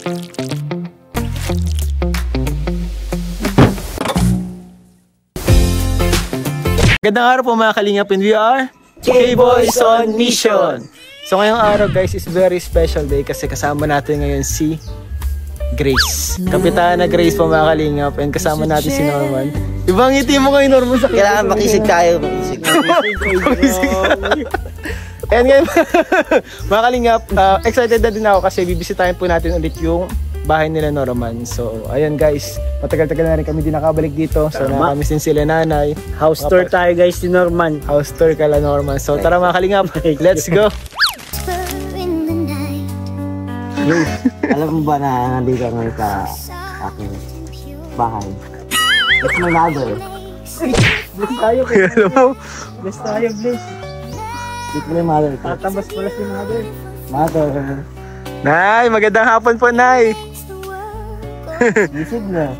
Magandang araw po mga Kalingap, and we are K-Boys on Mission. So ngayong araw guys is very special day kasi kasama natin ngayon si Grace. Kapitana Grace po mga Kalingap, and kasama natin si Norman. Ibang ngiti mo kayo Norman sa kailangan makisig tayo, makisig. And ngayon mga Kalingap, excited na din ako kasi bibisitahin po natin ulit yung bahay nila Norman. So ayun guys, matagal-tagal na rin kami din nakabalik dito. So nakamiss din sila nanay. House tour tayo guys si Norman. House tour kala Norman. So tara mga Kalingap, let's go. Alam mo ba na nandito ngayon sa aking bahay? It's my mother. Bless tayo kaya alam mo. Bless tayo, bless. It's my mother. Tatabas pala si mother. Mother. Nay, magandang hapon po, Nay. Isip na.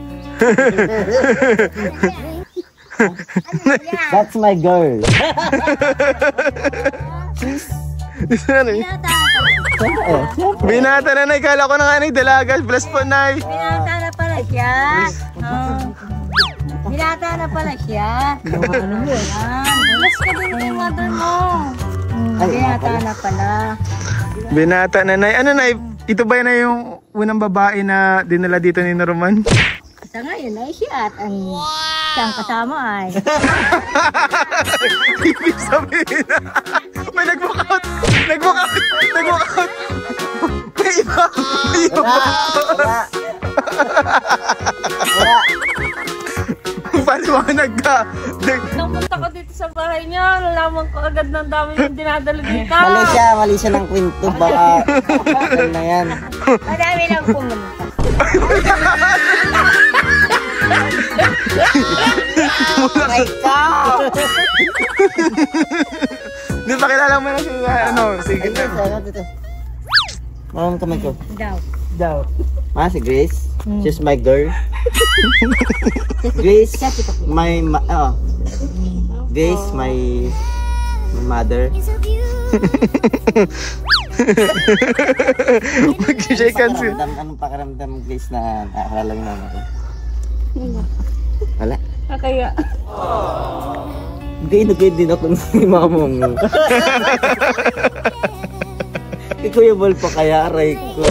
That's my girl. Binata na, Nay. Kala ko na nga, Nay. Dalaga. Bless po, Nay. Binata na pala siya. Binata na pala siya. Ano mo yan? Bless ka din yung mother mo. Binata na pala. Binata na, Nay. Ano, Nay? Ito ba na yung unang babae na dinala dito ni Norman? Sa ngayon ay siya at ang siyang kasama ay. Ibig sabihin na. May nag-walk out. Nag-walk out. Nag-walk out. May iba. May iba. Wala. Paliwanag ka. Nang punta ko dito sa bahay niya, nalaman ko agad ng dami yung dinadala dito. Mali siya ng kwento. Baka na yan. Madami lang pumunta. My God! Hindi pa kilala mo na siya. Ano? Sige na. Maraming kamay ko. Daw. Si Grace. She's my girl. Grace, Grace, my mother. Mag-shake hands yun. Anong pakiramdam, Grace, na naalala mo naman ako? Wala? Kaya. Nag-inugid din ako ng mama mo. Kuya Bol pa kaya, aray ko.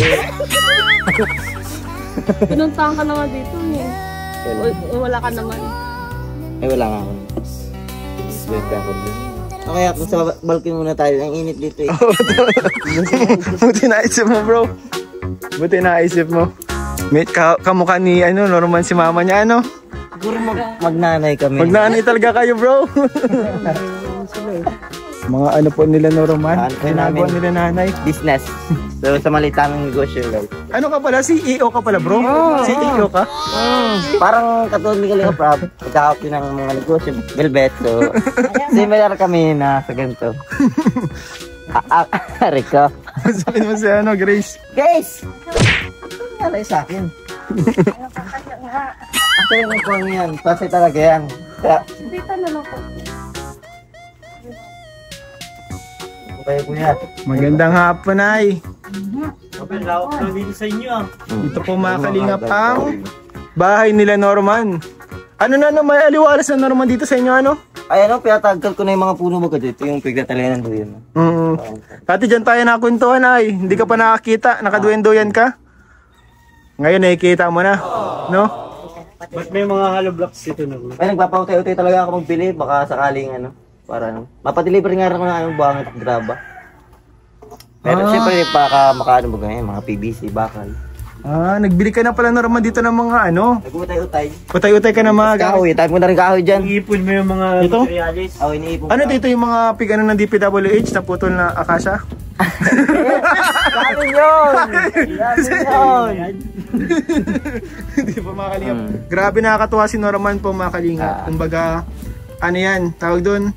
Pinuntahan ka na nga dito eh. Wala ka naman. Ay, wala nga ako. Wait ka ako dito. Okay, kung sa balcony muna tayo. Ang init dito eh. Buti naisip mo, bro. Buti naisip mo. Mate, kamukha ni Norman si mama niya, ano? Siguro magnanay kami. Magnanay talaga kayo, bro. Mga ano po nila Norman, ginagawa nila nanay. Business. So sa maliit naming negosyo, guys. Ano ka pala? CEO ka pala, bro? CEO ka? Parang katulad ni Kalinga Prab, pagkakapin ng mga negosyo, Velvet. So, similar kami na sa ganito. Rico. Sabihin mo si Grace. Grace! Ano sa akin? Actually, ano po yan? Kasi talaga yan. Dito na lang po. Magandang hapon, Nay. Dito sa inyo. Ito po mga Kalingap ang bahay nila Norman. Ano na may aliwalas na Norman dito sa inyo, ano? Ay, pinatagkal ko na yung mga puno mo dito, yung pigtatalian ng duyan. Dati dyan tayo nakakwentuhan, Ay. Hindi ka pa nakakita, nakaduyan-duyan ka. Ngayon nakikita mo na, no? Ba't may mga hollow blocks dito na? Ay, nagpapautay-utay talaga ako magbili, baka sakaling para mapadeliver nga rin ako ng bangit at graba. Pero siyempre, makaano ba ganyan, mga PVC, bakal. Nagbili ka na pala Norman dito ng mga Nag-utay-utay. Utay-utay ka na mga kahoy, tayo mo na rin kahoy dyan. Iipon mo yung mga materialis. Iniipon. Ano dito yung mga pig ng DPWH na putol na akasya? Sabi yun! Hindi pa mga Kalingap. Grabe nakakatuwa si Norman po mga Kalingap. Kumbaga, ano yan, tawag doon,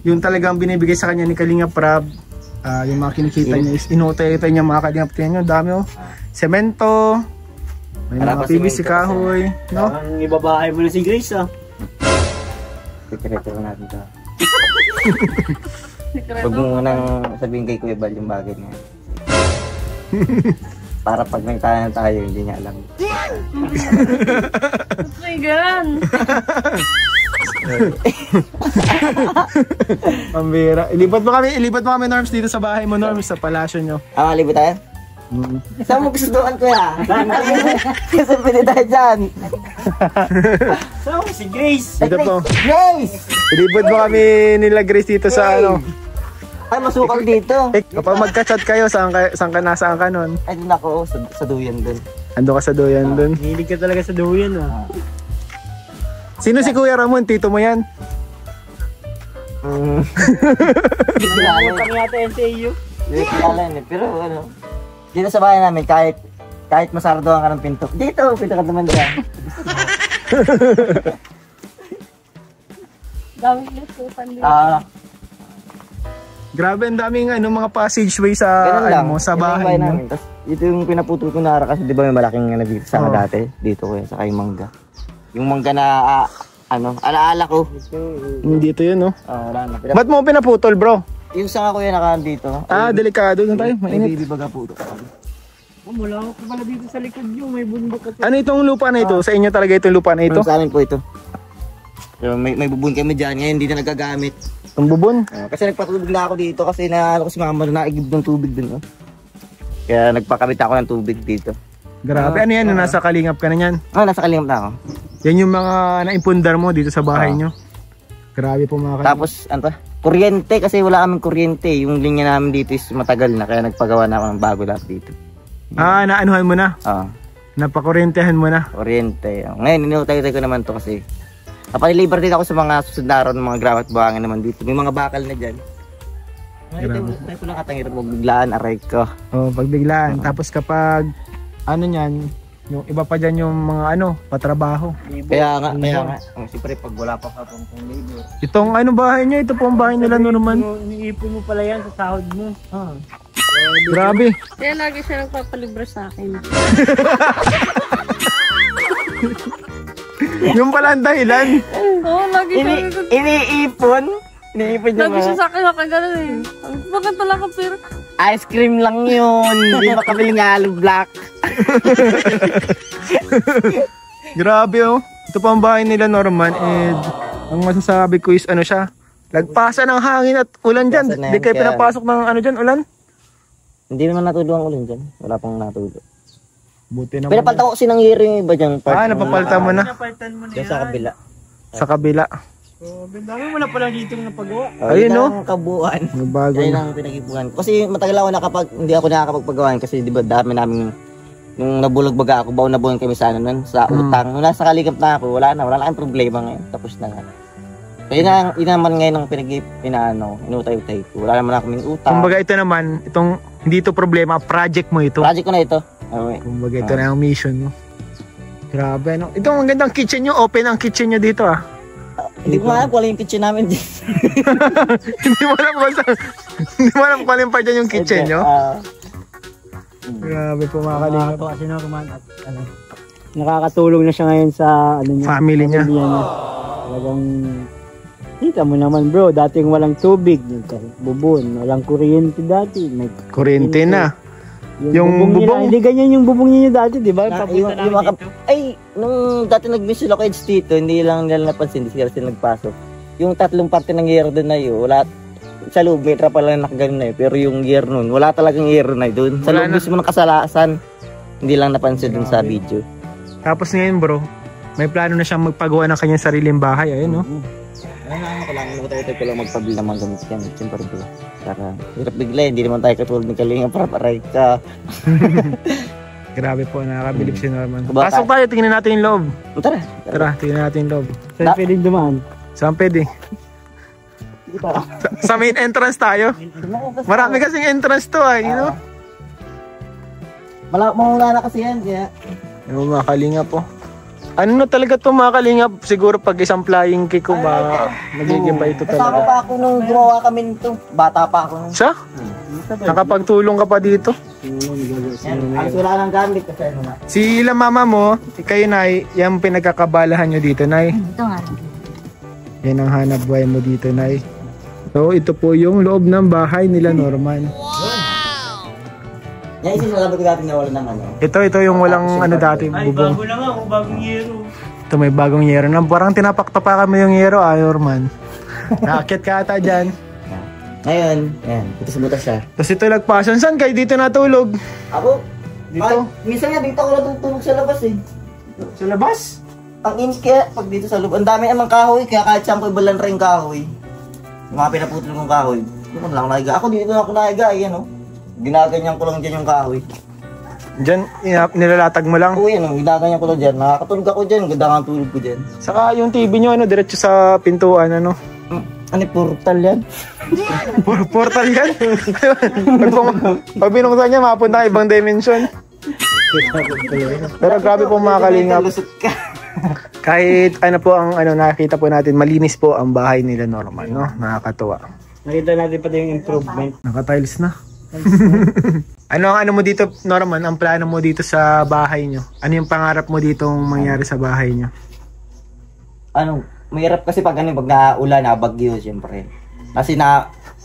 yung talagang binibigay sa kanya ni Kalinga Prab, yung mga kinikita niya is inutay-utay niya mga Kalingap. Tingnan nyo, dami semento, may mga PVC kahoy, no? Ang ibabahay mo na si Grace, Sikreto natin ito. Huwag mo nang sabihin kay Kuya Bal yung bagay niya. Para pag nagtanan tayo, hindi niya alam. Oh my God. Pambira. Ilipat mo kami Norms dito sa bahay mo Norms, sa palasyo nyo. Libo tayo? Saan mo gusto doon kuya? Kasi pwede tayo dyan. So, si Grace. Dito po. Grace! Ilipad mo kami nila Grace dito sa ano. Ay, masukal dito. Kapag magka-chat kayo, saan ka nun? Ay, dun ako, sa duyan dun. Ando ka sa duyan dun. Hilig ka talaga sa duyan, ah. Sino si Kuya Ramon? Tito mo yan? Hindi ko Ano alam. kami yata NCAU? Hindi ko alam eh. Pero ano, dito sa bahay namin, kahit masardoan ka ng pinto. Dito, pinto ka naman dyan. Dami lusutan dito. Grabe, ang daming mga passageway sa Ganun lang. sa Yun ang bahay mo. namin. Tapos ito yung pinaputol ko na ara kasi di ba may malaking dito sa dati. Dito ko yan, saka yung mangga. Yung mangga na alaala ko. Dito yun, no? Wala na. Ba't mo pinaputol, bro? Yung sanga ko yan naka dito. Delikado na tayo. May Mainit. baby baga po. Wala ko pala dito sa likod nyo. May bundok at Ano itong lupa na ito? Sa inyo talaga itong lupa na ito? Sa amin po ito. So, may bubun kami dyan. Ngayon hindi na nagagamit. Itong bubon? Kasi nagpatubig na ako dito kasi naano ko si mama na naigib ng tubig dun. Kaya nagpakabit ako ng tubig dito. Grabe. Ano yan? Nasa Kalingap ka na yan? Nasa Kalingap na ako. Yan yung mga naimpundar mo dito sa bahay nyo. Grabe po mga Kalingap. Tapos, ano pa? Kuryente kasi wala kaming kuryente. Yung linya namin dito is matagal na kaya nagpagawa na ako ng bago lahat dito. Naanuhan mo na? Napakuryentehan mo na? Kuryente. Ngayon, inutay-tay ko naman to kasi napalilibar din ako sa mga susunod na araw ng mga grabat buhangin naman dito. May mga bakal na dyan. Tayo ko lang katangirap mo, biglaan, aray ko. Pagbiglaan. Tapos kapag, yung iba pa dyan yung mga patrabaho. Kaya nga. Siyempre, pag wala pa pong labor. Itong bahay nyo, ito po ang bahay nila Norman. Iniipon mo pala yan sa sahod mo. Grabe. Kaya lagi siya nagpapalibre sa akin. Yung pala ang dahilan. Oo, lagi siya Iniipon niya lagi siya sa akin nakagalan eh. Bakit wala ka pero? Ice cream lang yun. Hindi makabili ng hollow block. Grabe oh. Ito pa ang bahay nila Norman and ang masasabi ko is siya. Lagpasan ng hangin at ulan dyan. Lagpasan na yan, Di kayo kaya- pinapasok ng dyan, ulan? Hindi naman natulo ang ulan dyan. Wala pang natulo. Buti naman. Pinapalta ko kasi ng year yung iba dyan. Napapalta mo na Napalitan mo na Dyan yan. sa kabila. sa kabila. So, dami mo na pala dito napagawa. Ayun, no? Ang kabuuan. May bago Yan na. ang pinag-ipunan ko. Kasi matagal ako hindi ako nakakapagpagawan kasi di ba dami namin nung nabulog baga ako, baon na buwan kami sa sa utang. Nung nasa Kalingap na ako, wala na kang problema ngayon. Tapos na nga. So yun naman ngayon ang inutay-utay ko. Wala naman kaming utang. Kumbaga ito naman, hindi ito problema, project mo ito. Project ko na ito. Okay. Kumbaga ito na yung mission mo. Grabe no. Ito ang magandang kitchen nyo, open ang kitchen nyo dito ah. Hindi ko alam kung ano yung kitchen namin dyan. Hindi mo alam kung alin pa dyan yung kitchen nyo. Grabe po mga Kalingap. Nakakatawa si Norman at nakakatulong na siya ngayon sa Family niya. Talagang kita mo naman bro, dating walang tubig, bubon, walang kuryente dati, may Kuryente na. Yung bubong nila, bubong. hindi ganyan yung bubong niyo dati, di ba? Papunta namin dito. Ay, nung dati nag-miss sila kay dito, hindi lang nila napansin, hindi sila nagpasok. Yung tatlong parte ng year doon na yun, wala, sa loob may trapa lang nakaganon na yun, pero yung year nun, wala talagang year na yun. Sa loob mismo ng kasalasan, hindi lang napansin dun sa video. Tapos ngayon bro, may plano na siyang magpagawa ng kanyang sariling bahay. Ayun no. Kailangan ko lang magpabili ng mga gamit yan. Siyempre bro, para hirap bigla, hindi naman tayo katulad ng Kalinga para paray ka. Grabe po, nakakabilib si Norman. Baka- Pasok tayo, tingnan natin yung loob. Tara. Tara, tingnan natin yung loob. Saan pwedeng dumaan? Saan pwede? Sa main entrance tayo. Marami kasing entrance to you know? Mawala na kasi yan, kaya Yung mga Kalingap po. Ano na talaga to mga Kalingap? Siguro pag isang flying kick ko ba, magiging ba ito kasama talaga? pa ako nung gumawa kami nito. Bata pa ako nung. Siya? Nakapagtulong ka pa dito? Yan, alas wala nang gamit kasi ano na. Si ilang mama mo, kayo Nay, yung pinagkakabalahan nyo dito Nay. Ito nga. Yan ang hanap buhay mo dito Nay. So ito po yung loob ng bahay nila Norman. Yan yung sinasabi ko dati na wala ng ano. Ito yung walang ano dati, bubong. Bago na nga, bagong yero. Ito may bagong yero na. Parang tinapaktapakan mo yung yero, Iron Nakakit ka ata dyan. Ngayon, yan, butas-butas siya. Tapos ito nagpasan. Saan kayo dito natulog? Ako? Dito? Ay, minsan nga dito ako natutulog sa labas eh. Sa labas? Ang inis kaya pag dito sa loob, ang dami namang kahoy, kaya kahit saan ko ibalan rin kahoy. Yung mga pinaputol kong kahoy. Doon lang nahiga. Ako dito na ako nahiga, yan o. Ginaganyan ko lang dyan yung kahoy. Diyan, nilalatag mo lang. Oo yan o, ginaganyan ko lang dyan. Nakakatulog ako dyan, ganda nga tulog ko dyan. Saka yung TV nyo, diretso sa pintuan, Ano, portal yan? Portal yan? Pag binuksan niya, mapunta ka ibang dimension. Pero grabe po mga kalingap. Lusot ka. Kahit ano po ang nakita po natin, malinis po ang bahay nila Norman, no? Nakakatuwa. Nakita natin pati yung improvement. Naka-tiles na. Ano mo dito, Norman? Ang plano mo dito sa bahay nyo? Ano yung pangarap mo dito mangyari sa bahay nyo? Ano, mahirap kasi pag naulan, bagyo, siyempre. Kasi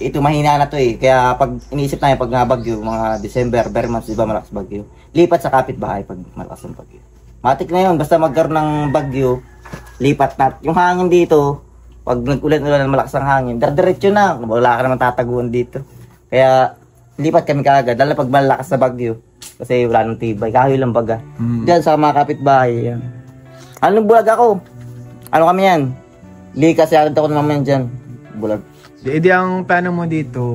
ito mahina na to eh. Kaya pag iniisip na pag bagyo, mga December, very months, di ba malakas bagyo? Lipat sa kapitbahay pag malakas ang bagyo. Matik na yun, basta magkaroon ng bagyo, lipat na. Yung hangin dito, pag nag-ulan-ulan malakas ang hangin, diretso na. Wala ka naman tataguan dito. Kaya lipat kami kaagad, lalo pag malakas na bagyo. Kasi wala nang tibay, kahoy lang baga. Diyan sa mga kapitbahay. Yan. Anong bulag ako? Ano kami yan? Likas, agad ako naman dyan. Bulag. Di ang plano mo dito,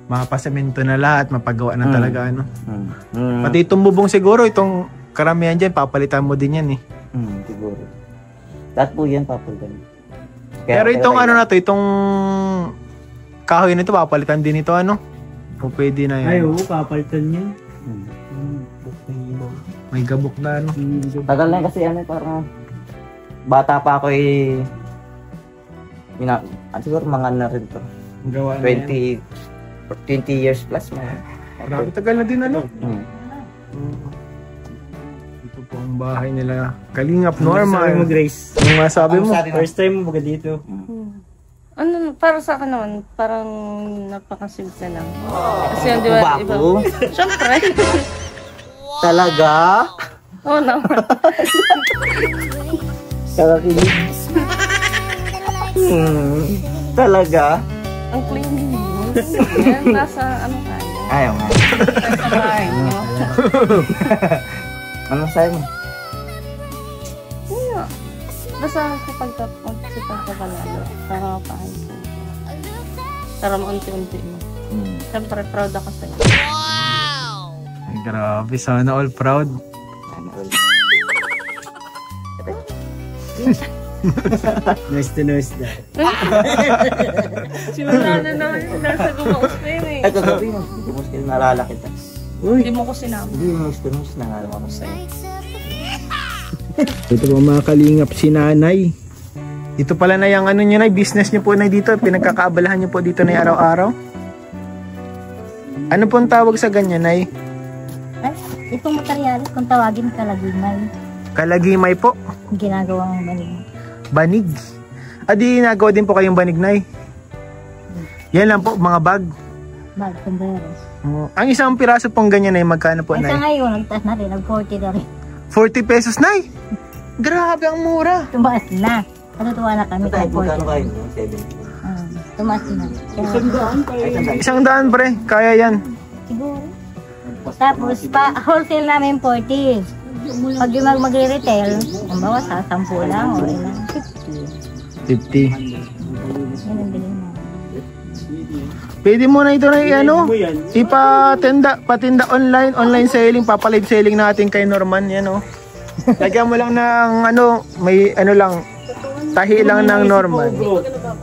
mapasemento na lahat, mapagawa na talaga, Pati itong bubong siguro, itong karamihan dyan, papalitan mo din yan, Siguro. Lahat po yan, papalitan. Pero itong itong kahoy nito, papalitan din ito, O pwede na yan. Ay, oo, papalitan yan. May gabok na, Tagal na kasi parang bata pa ako siguro mga na rin to. Gawa na 20 years plus mo. Grabe, tagal na din, Ito po ang bahay nila. Kalingap, Norman. Sabi mo, Grace. Ano masabi mo? First time mo baga dito. Para sa akin naman, parang napakasimple lang. Kasi yung iba. Siyempre. Talaga? Oo naman. Kakakilig. Talaga? Ang cleanliness. Yan, nasa tayo? Ayaw nga. Nasa bahay mo. Ano sa'yo mo? Yun. Basta kapag pagkakalalo, para mapahay ko. Para maunti-unti mo. Siyempre, proud ako sa'yo. Ay, grabe. Sana all proud. Nice to know that. Sinunada na yun. Nasa gumaos na yun eh. Ay, kagabi mo. Hindi mo sila naalala kita. Hindi mo ko sinama. Hindi mo sila naalala ko sa'yo. Ito po mga kalingap, si Nanay. Ito pala na yung business nyo po na dito. Pinagkakaabalahan nyo po dito na araw-araw. Ano po ang tawag sa ganyan, Nay? Ay, itong materyales kung tawagin kalagimay. Kalagimay po. Ginagawang banig. Banig. Di nagawa din po kayong banig, Nay. Yan lang po, mga bag. Bag, sombrero. Ang isang piraso pong ganyan, Nay, magkano po, Ay, Nay? sa ngayon, nagtaas na rin, nag-40 na rin. 40 pesos, Nay! Grabe, ang mura. Tumaas na. Natutuwa na kami kahit 40. Magkano kayo? 7. Tumaas na. Kaya, 100, pre. Kaya yan. siguro. Tapos, wholesale namin 40. Pag yung mag-retail, ang bawas sa 10 lang o ilan. 50. 50. Yan ang bilhin namin. Pwede mo na ito na patinda online selling, papalive selling natin kay Norman, yan Lagyan mo lang ng may lang, tahi lang ng Norman.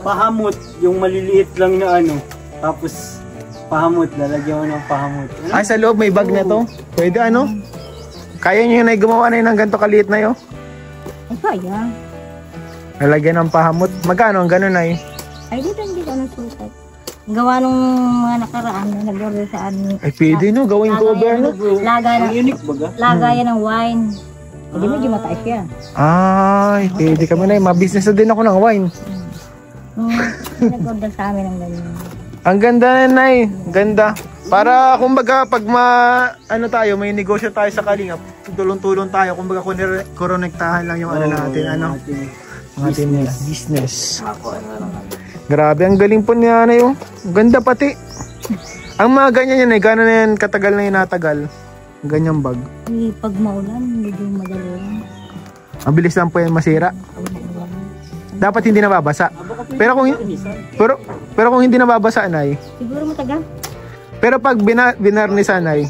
Pahamot, yung maliliit lang na tapos pahamot, lalagyan mo ng pahamot. Ay, sa loob may bag na to. Pwede kaya nyo yun ay gumawa na yun ng ganito kaliit na yun? Ay, kaya. Lalagyan ng pahamot. Magkano ang gano'n ay? Ay, dito hindi ko ng sukat. Gawa nung mga nakaraan na nag-order sa amin. Ay, pwede gawing cover Lagayan ng wine. Hindi medyo mataas yan. Ay, pwede kami na ma-business na din ako ng wine. Nag-order sa amin ng ganyan. Ang ganda na, Nay. Ganda. Para kumbaga pag tayo, may negosyo tayo sa Kalingap, tulong-tulong tayo, kumbaga konektahan lang yung natin, ating business. Grabe, ang galing po niya na yung ganda pati. Ang mga ganyan yan gano'n na yan katagal na yung natagal. Ganyang bag. Pag maulan, medyo madali lang. Mabilis lang po yan masira. Dapat hindi nababasa. Pero kung hindi nababasa, Nay. Siguro matagal. Pero pag binarnisan, Nay.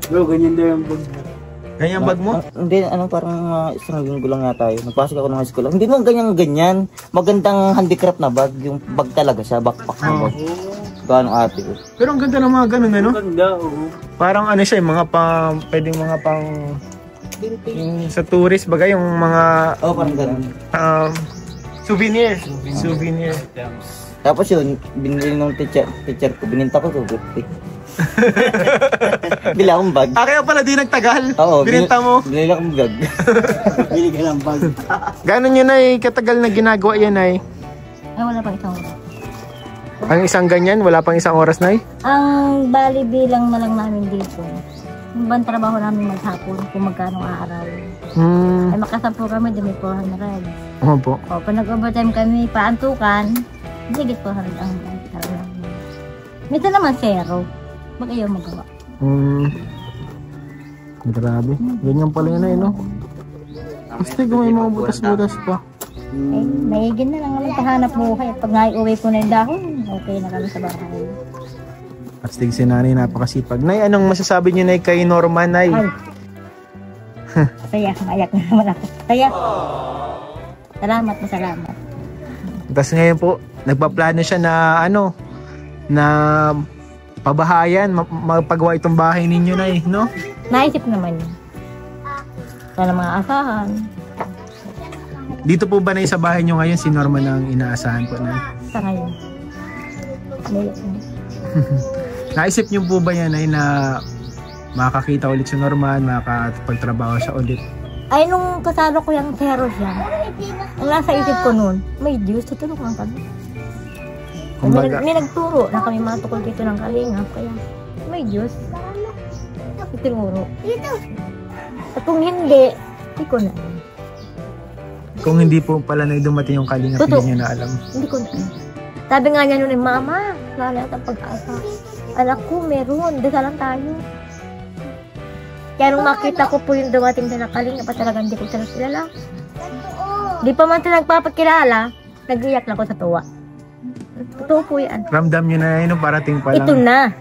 Bro, ganyan daw yung bag. Ganyang bag mo? Hindi, parang isang linggo lang yata yun. Nagpasok ako ng high school. Hindi mo ganyan. Magandang handicraft na bag. Yung bag talaga siya, backpack na bag. Gaano ate ko. Pero ang ganda ng mga ganun, ano? Ganda, oo. Parang siya, yung mga pwedeng mga pang yung sa tourist bagay, yung mga Parang ganun. souvenir. Tapos yun, binili ng teacher ko, bininta ko 250. Bili akong bag. Kaya pala di nagtagal. Oo, Bininta mo. Binili akong bag. Bili ka ng bag. Gano'n yun katagal na ginagawa yan Ay, wala pang isang oras. Ang isang ganyan, wala pang isang oras na Ang bali bilang na lang namin dito. Yung bang trabaho namin maghapon kung magkano araw. Ay makasampo kami, di may 400. Oo po. O, pag nag-overtime kami, paantukan, digit 400 ang araw namin. Minsan naman 0. Mag ayaw magawa. Grabe. Ganyan pala yun no? Gusto ko may mga butas-butas pa. Eh, maigin na lang naman pahanap buhay. Pag naiuwi ko na yung dahon, okay na kami sa bahay. At stig si nanay, napakasipag. Nay, anong masasabi niyo Nay kay Norman, Nay? Ay. Saya, mayak na naman ako. Saya. Salamat. Tapos ngayon po, nagpaplano siya na na pabahayan, magpagawa itong bahay ninyo, Nay, no? Naisip naman yun. Sana mga asahan. Dito po ba, Nay, sa bahay nyo ngayon, si Norman ang inaasahan po, Nay? Sa ngayon. Naisip niyo po ba yan, Nay, na makakita ulit si Norman, makakapagtrabaho siya ulit? Ay, nung kasalo ko yung zero siya, ang nasa isip ko noon, may Diyos, tutulungan kami. May nagturo na kami matukol dito ng Kalingap, kaya may Diyos. Ituro. At kung hindi ko na. Kung hindi po pala na dumating yung Kalingap, hindi niya na alam. Hindi ko na. Sabi nga niya noon, Mama, wala natin pag-asa. Anak ko, meron. Dasalan tayo. Kaya nung makita ko po yung dumating sa Kalingap, talagang hindi ko sila kilala. Di pa man sila nagpapakilala, nag-iyak lang ko sa tuwa. Totoo po yan. Ramdam niyo na yun, parating pa lang. Ito na.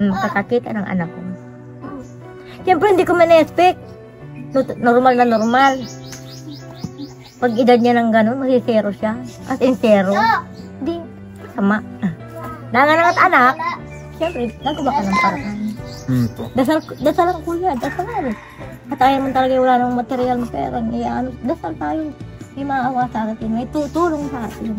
Kakakita ng anak ko. Siyempre, hindi ko man-expect. Normal na normal. Pag edad niya ng gano'n, masisero siya. As in zero. Hindi. Sama. Nanganak at anak, siyempre, nagawa ka ng paraan. Dasal ko kuya, dasal. At ayaw mo talaga wala ng material ng pera. Dasal tayo. May maawa sa atin. May tutulong sa atin.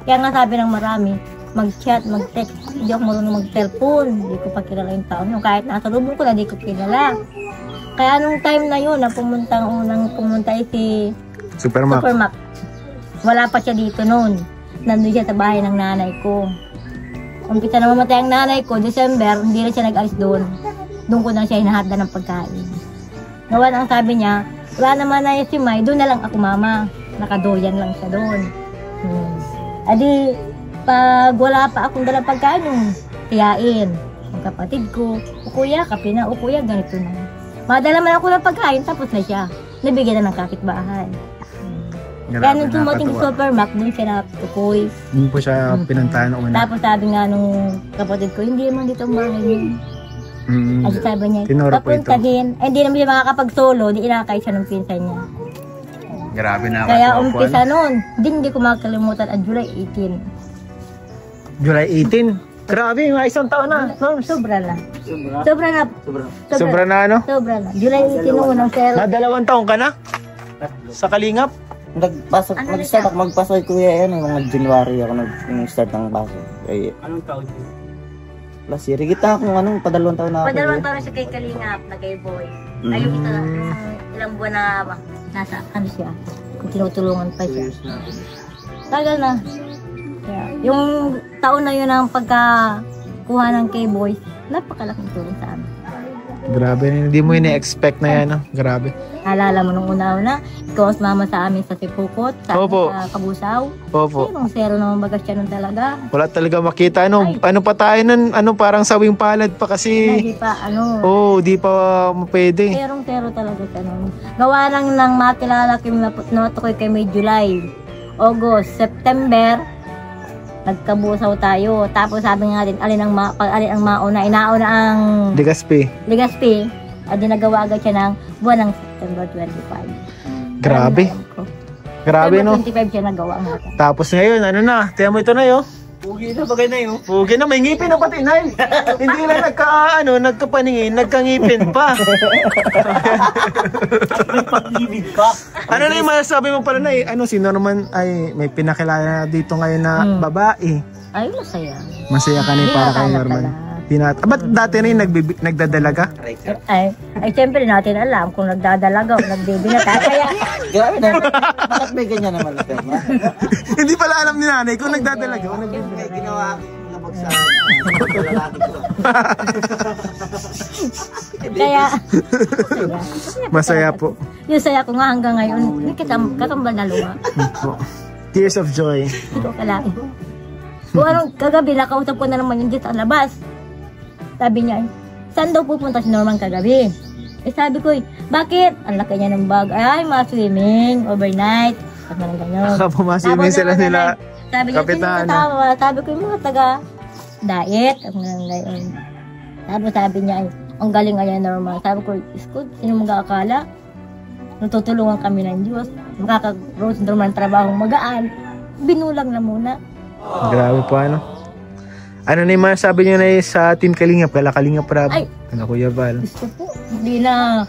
Kaya nga sabi ng marami, mag-chat, mag-text. Hindi ako marunong mag-cellphone. Hindi ko pa kilala yung tao. Kahit nasa lubong ko na, hindi ko kilala. Kaya nung time na yun, na pumunta si Supermac. Wala pa siya dito noon. Nandun siya sa bahay ng nanay ko. Umpisa na mamatay ang nanay ko, December, hindi na siya nag-alis doon. Doon ko na siya hinahanda ng pagkain. Ngawan ang sabi niya, wala naman na si May, doon na lang ako mama. Nakadoyan lang siya doon. Adi, pag wala pa akong dalang pagkain, yung tiyain. Ang kapatid ko, ukuya, kape na, ukuya, ganito na. Madala man ako ng pagkain, tapos na siya. Nabigyan na ng kapitbahay. Kaya nung tumating sa Supermac, doon siya natukoy. Hindi po siya pinuntahan una. Tapos sabi nga nung kapatid ko, hindi naman dito ang bahay niya. At sabi niya, papuntahin. Hindi naman siya makakapag-solo, di inakay siya ng pinsan niya. Grabe na. Kaya umpisa noon, hindi ko makakalimutan at July 18. July 18? Grabe, mga isang taon na. Sobra na. Sobra na ano? Sobra na. July 18 nung unang zero. Na 2 taon ka na? Sa Kalingap? Nag-start ako magpasok kuya yan, mga January ako nag-start ng pasok. Anong taon yun? Last year, kita akong padalawang taon na ako. Padalawang taon siya kay Kalingap, na kay Boy. Ay yung ilang buwan na nasa siya. Kung tinutulungan pa siya. Tagal na. Kaya, yung taon na yun ng pagkakuha ng K-Boys, napakalaking tulong sa amin. Grabe, hindi mo ina-expect na yan, no? Grabe. Alala mo nung una-una, ikaw as mama sa amin sa Sipukot, sa Opo. Kabusaw. Opo. Zero naman bagas siya nun talaga. Wala talaga makita, ano pa tayo nun, parang sawing palad pa kasi. Hindi pa, Di pa pwede. Zero talaga siya nun. Gawa lang ng makilala kami na tukoy kay may July, August, September, nagkabusaw tayo. Tapos sabi nga din, alin ang mauna, inauna ang Legazpi. Adi nagawa agad siya ng buwan ng September 25. Grabe. Grabe, no? September 25 siya nagawa nga. Tapos ngayon, tiyan mo ito na yun. Pugi na, bagay na yun. Pugi na, may ngipin na pati na yun. Hindi lang nagkapaningin, nagkangipin pa. Ano na yung masasabi mo pala na si Norman ay may pinakilala dito ngayon na babae. Ay, masaya. Masaya ka na para kay Norman. Ba't dati rin nagdadalaga? Ay, siyempre natin alam kung nagdadalaga o nagdibinata. Kaya, Grabe na. Bakit may ganyan naman na tema? Hindi pala alam ni nanay kung nagdadalaga o May ginawa akong labag sa lalaki ko. kaya, Masaya po. yung saya ko nga hanggang ngayon, hindi kakambal na luha. Tears of joy. Hindi ko kalain. Kung anong kagabi, nakausap ko na naman yung dito sa labas. Sabi niya, saan daw pupunta si Norman kagabi? Sabi ko, bakit? Ang laki niya ng bag. Ay, swimming, overnight. At mga ganyan. Pumaswimming sila nila. Sabi niya, Kapitana. tawa. Sabi ko, yung mga taga-diet. At mga ganyan. Sabi niya, ang galing nga yan, Norman. Sabi ko, iskod, sino mag-aakala? Natutulungan kami ng Diyos. Makaka-rose Norman trabaho magaan. Binulang na muna. Grabe po, Ano na yung masasabi nyo na sa Team Kalingap, Kalingap Rab, Kuya Val? Gusto po. Hindi na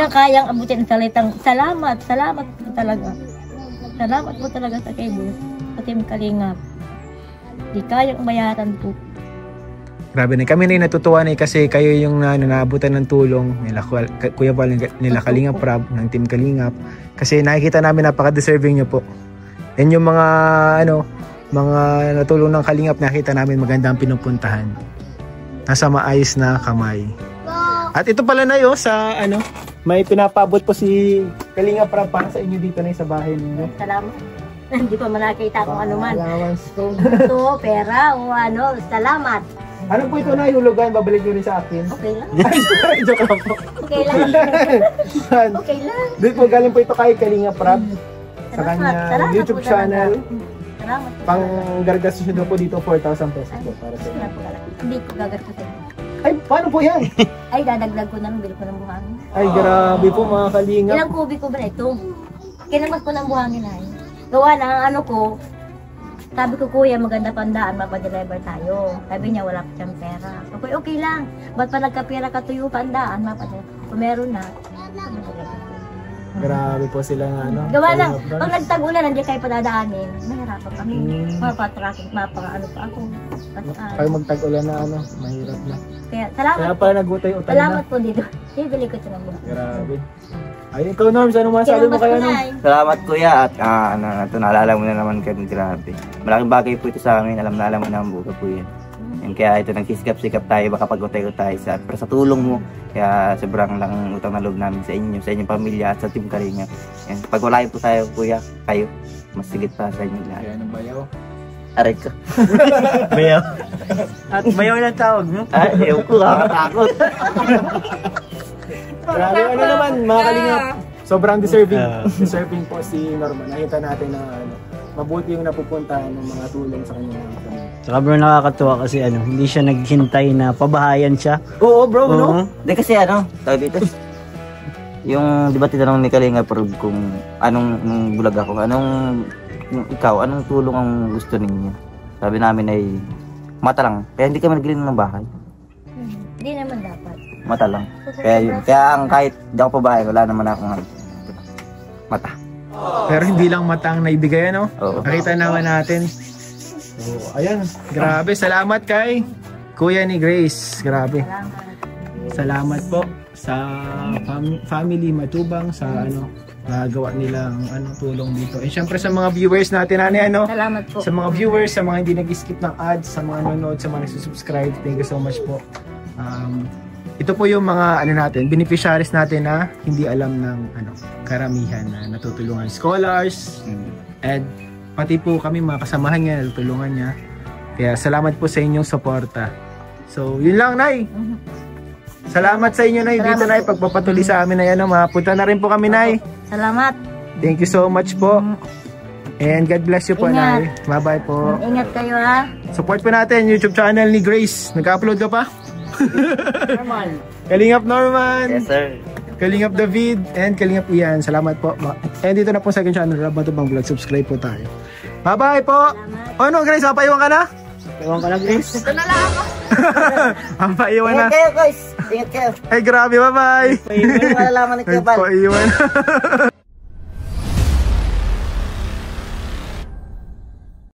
kayang abutin ang salitang salamat po talaga. Salamat po talaga sa K-Boys, sa Team Kalingap. Hindi kayang bayaran po. Grabe na kami na natutuwa na kasi kayo yung naabutan ng tulong nila Kuya Val, nila Kalingap Rab, ng Team Kalingap. Kasi nakikita namin napaka-deserving nyo po. And yung mga mga natulong ng Kalingap, nakita namin magandang pinupuntahan. Nasa maayos na kamay. At ito pala na sa may pinapabot po si Kalingap Rab para sa inyo dito na sa bahay ninyo. Salamat. Hindi pa manakita kung ano man. Allowance to. Ito, pera o salamat. Ano po ito na hulugan? Babalik nyo rin sa akin. Okay lang. Joke lang po. Okay lang. Okay lang. Dito po galing po ito kay Kalingap Rab. Sa kanya Salamat YouTube po channel. Salamat po. Pang gargastos nyo po dito 4,000 pesos po para sa inyo. Salamat po. Hindi ko gagastusin. Ay, paano po yan? Ay, dadagdag ko na ng bili ko ng buhangin. Ay, grabe po mga Kalingap. Ilang kubi ko ba na ito? Kinamat ko ng buhangin ay. Gawa na ko, sabi ko, kuya, maganda pandaan, mapadeliver tayo. Sabi niya, wala pa siyang pera. So, okay lang. Ba't pa nagkapera ka tuyo pandaan, mapadeliver? Kung meron na, Grabe po sila nga, gawa lang, pag nagtag-ulan, nandiyan kayo padadaanin, mahirapan kami. Mapatracking, pa ako. Pag magtag-ulan na mahirap na. Kaya, salamat Kaya po. pala nagutay-utay na. Salamat po dito. Bibili ko ito ng buhangin. Grabe. Ay, ikaw Norms, ano masabi mo kayo Salamat kuya at naalala mo na naman kami, grabe. Malaking bagay po ito sa amin, alam mo na ang buka po yan. And kaya ito nagsisikap-sikap tayo, baka pag-utay-utay pero sa tulong mo, kaya sobrang lang utang na loob namin sa inyo, sa inyong pamilya at sa Team Kalingap. And pag wala po tayo kuya, kayo, mas sigit pa sa inyo lahat. Kaya ng bayaw. Aray ko. Bayaw. At bayaw lang tawag mo. Ayaw ko, nakakatakot. Grabe, naman, mga Kalingap. Sobrang deserving po si Norman. Nakita natin na mabuti yung napupuntahan ng mga tulong sa kanya. Saka bro, nakakatuwa kasi hindi siya naghintay na pabahayan siya. Oo bro, no? Hindi kasi tawag dito. Yung, di ba tinanong ni Kalingap kung nung bulag ako, anong tulong ang gusto ninyo? Sabi namin ay mata lang. Kaya hindi kami naglinis ng bahay. Hindi naman dapat. Mata lang. Kaya yun. Kaya kahit di ako pabahay, wala naman akong mata. Pero hindi lang mata ang naibigay, Oo. Nakita naman natin. So, ayan. Grabe. Salamat kay Kuya ni Grace. Grabe. Salamat po sa family Matubang, sa magawa nilang tulong dito. And syempre sa mga viewers natin, nanay, Salamat po. sa mga viewers, sa mga hindi nag-skip ng ads, sa mga nanonood, sa mga nagsusubscribe, thank you so much po. Ito po yung mga natin, beneficiaries natin na hindi alam ng karamihan na natutulungan, scholars, and pati po kami mga kasamahan niya, natutulungan niya. Kaya salamat po sa inyong suporta. So, yun lang, Nay. Salamat sa inyo, Nay. Dito, Nay, pagpapatuloy sa amin na yan. Mapunta na rin po kami, Nay. Salamat. Thank you so much po. And God bless you po, Nay. Bye-bye po. Ingat kayo, ha. Support po natin YouTube channel ni Grace. Nag-upload ka pa? Norman. Kalingap Norman. Yes, sir. Kalingap David. And Kalingap Ian. Salamat po. And dito na po sa akin channel, Rob Matubang Vlog. Subscribe po tayo. Bye-bye po. Ano, Grace? Mapaiwan ka na? Ewan ka na, Grace. Mapaiwan na. Ingat kayo, guys. Ingat kayo. Ay, grabe. Bye-bye. Malalaman ni Kuya Bal. Nagpaiwan.